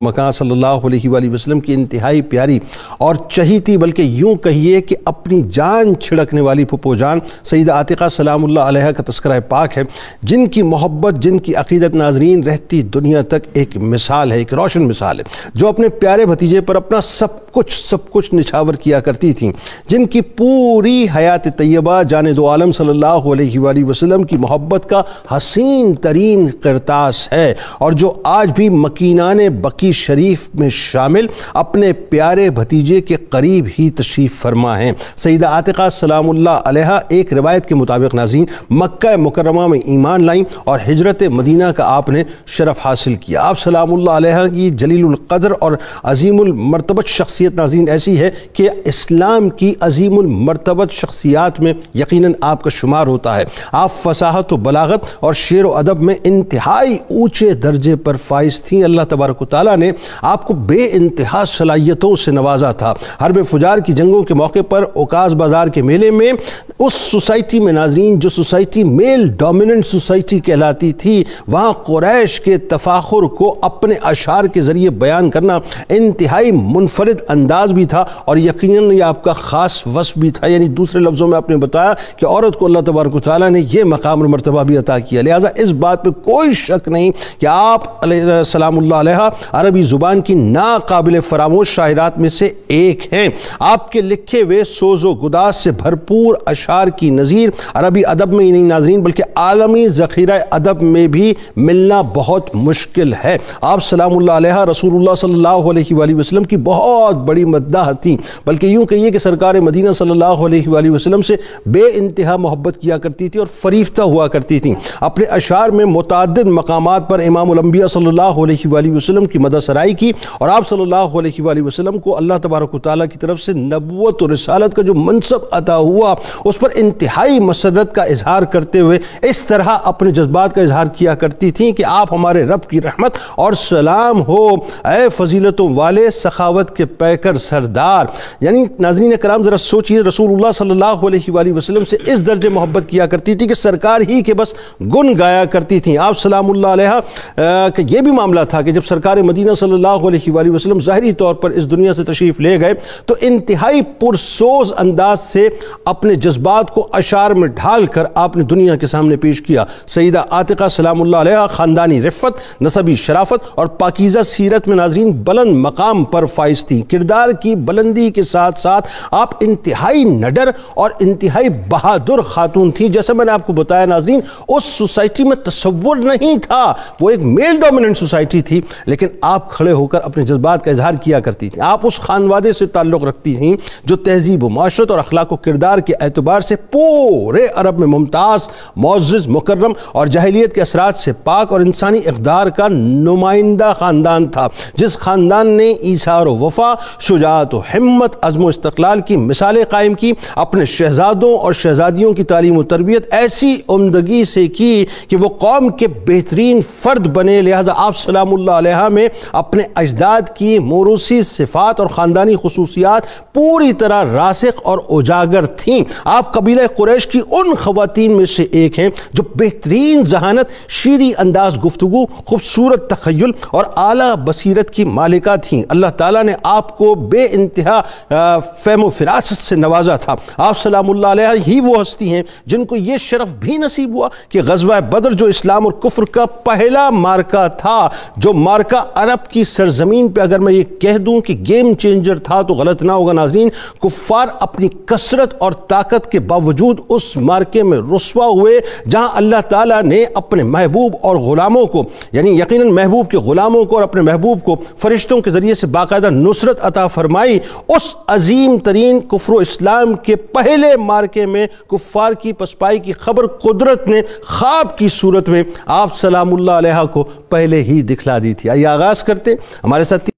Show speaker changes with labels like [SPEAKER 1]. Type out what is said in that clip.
[SPEAKER 1] مکان صلی اللہ علیہ وآلہ وسلم کی انتہائی پیاری اور چہیتی بلکہ یوں کہیے کہ اپنی جان چھڑکنے والی پھپھو جان سیدہ عاتقہ سلام اللہ علیہ کا تذکرہ پاک ہے، جن کی محبت، جن کی عقیدت ناظرین رہتی دنیا تک ایک مثال ہے، ایک روشن مثال ہے، جو اپنے پیارے بھتیجے پر اپنا سب کچھ نچھاور کیا کرتی تھیں، جن کی پوری حیات طیبہ جان دو عالم صلی اللہ علیہ وآلہ وسلم کی محبت کا حسین ترین قرطاس ہے، اور جو آج بھی مکینان بقی شریف میں شامل اپنے پیارے بھتیجے کے قریب ہی تشریف فرما ہیں۔ سیدہ عاتقہ سلام اللہ علیہ ایک روایت کے مطابق ناظرین مکہ مکرمہ میں ایمان لائیں اور ہجرت مدینہ کا آپ نے شرف حاصل کیا۔ آپ سلام اللہ علیہ کی جلیل القدر اور عظیم المرتبت شخصیت ناظرین ایسی ہے کہ اسلام کی عظیم المرتبت شخصیات میں یقیناً آپ کا شمار ہوتا ہے۔ آپ فصاحت و بلاغت اور شعر و ادب میں انتہائی اونچے درجے پر فائز تھیں۔ اللہ تبارک و تعالیٰ نے آپ کو بے انتہا صلاحیتوں سے نوازا تھا۔ حرب فجار کی جنگوں کے موقع پر اوکاز بازار کے میلے میں اس سوسائٹی میں ناظرین جو سوسائٹی میل ڈومیننٹ سوسائٹی کہلاتی تھی، وہاں قریش کے تفاخر کو اپنے اشعار کے ذریعے بیان کرنا انتہائی منفرد انداز بھی تھا، اور یقیناً یہ آپ کا خاص وصف بھی تھا۔ یعنی دوسرے لفظوں میں آپ نے بتایا کہ عورت کو اللہ تبارک و تعالیٰ نے یہ مقام اور مرتبہ بھی عطا کیا، لہٰذا اس بات پہ کوئی شک نہیں کہ آپ سلام اللہ علیہ عربی زبان کی ناقابل فراموش شاعرات میں سے ایک ہیں۔ آپ کے لکھے ہوئے سوز و گداز سے بھرپور اشعار کی نظیر عربی ادب میں ہی نہیں ناظرین بلکہ عالمی ذخیرہ ادب میں بھی ملنا بہت مشکل ہے۔ آپ سلام اللہ علیہ رسول اللہ صلی اللہ علیہ وآلہ وسلم کی بہت بڑی مداح تھیں، بلکہ یوں کہیے کہ سرکار مدینہ صلی اللہ علیہ وآلہ وسلم سے بے انتہا محبت کیا کرتی تھی اور فریفتہ ہوا کرتی تھیں۔ اپنے اشعار میں متعدد مقامات پر امام الانبیاء صلی اللہ علیہ وآلہ وسلم کی مدح سرائی کی، اور آپ صلی اللہ علیہ وآلہ وسلم کو اللہ تبارک و تعالیٰ کی طرف سے نبوت و رسالت کا جو منصب عطا ہوا اس پر انتہائی مسرت کا اظہار کرتے ہوئے اس طرح اپنے جذبات کا اظہار کیا کرتی تھیں کہ آپ ہمارے رب کی رحمت اور سلام ہو، اے فضیلتوں والے سخاوت کے پیکر سردار۔ یعنی ناظرین کرام ذرا سوچئے، رسول اللہ صلی اللہ علیہ وآلہ وسلم سے اس درجے محبت کیا کرتی تھی کہ سرکار ہی کے بس گن گایا کرتی تھیں۔ آپ سلام اللہ علیہ کہ یہ بھی معاملہ تھا کہ جب سرکار مدینہ صلی اللہ علیہ وآلہ وسلم ظاہری طور پر اس دنیا سے تشریف لے گئے تو انتہائی پرسوز انداز سے اپنے جذبات کو اشعار میں ڈھال کر آپ نے دنیا کے سامنے پیش کیا۔ سیدہ عاتقہ سلام اللہ علیہ خاندانی رفت، نسبی شرافت اور پاکیزہ سیرت میں ناظرین بلند مقام پر فائز تھیں۔ کردار کی بلندی کے ساتھ ساتھ آپ انتہائی نڈر اور انتہائی بہادر خاتون تھیں۔ جیسا میں نے آپ کو بتایا ناظرین اس سوسائٹی میں تصور نہیں تھا، وہ ایک میل ڈومیننٹ سوسائٹی تھی، لیکن آپ کھڑے ہو کر اپنے جذبات کا اظہار کیا کرتی تھی۔ آپ اس خانوادے سے تعلق رکھتی ہیں جو تہذیب و معاشرت اور اخلاق و کردار کے اعتبار سے پورے عرب میں ممتاز، معزز، مکرم اور جاہلیت کے اثرات سے پاک اور انسانی اقدار کا نمائندہ خاندان تھا، جس خاندان نے ایثار و وفا، شجاعت و ہمت، عزم و استقلال کی مثالیں قائم کی، اپنے شہزادوں اور شہزادیوں کی تعلیم و تربیت ایسی عمدگی سے کی کہ وہ قوم کے بہترین فرد بنے۔ لہذا آپ سلام اللہ علیہ میں اپنے اجداد کی موروثی صفات اور خاندانی خصوصیات پوری طرح راسخ اور اجاگر تھیں۔ آپ قبیلہ قریش کی ان خواتین میں سے ایک ہیں جو بہترین ذہانت، شیریں انداز گفتگو، خوبصورت تخیل اور اعلیٰ بصیرت کی مالکہ تھیں۔ اللہ تعالیٰ نے آپ کو بے انتہا فہم و فراست سے نوازا تھا۔ آپ سلام اللہ علیہ ہی وہ ہستی ہیں جن کو یہ شرف بھی نصیب ہوا کہ غزوہ بدر جو اسلام اور کفر کا پہلا مارکہ تھا، جو مارکہ عرب کی سرزمین پہ اگر میں یہ کہہ دوں کہ گیم چینجر تھا تو غلط نہ ہوگا ناظرین، کفار اپنی کثرت اور طاقت کے باوجود اس مارکے میں رسوا ہوئے جہاں اللہ تعالیٰ نے اپنے محبوب اور غلاموں کو، یعنی یقیناً محبوب کے غلاموں کو اور اپنے محبوب کو فرشتوں کے ذریعے سے باقاعدہ نصرت عطا فرمائی۔ اس عظیم ترین کفر و اسلام کے پہلے مارکے میں کفار کی پسپائی کی خبر قدرت نے خواب کی صورت میں آپ سلام اللہ علیہ کو پہلے ہی دکھلا دی تھی۔ آئیے آغاز کرتے ہمارے ساتھ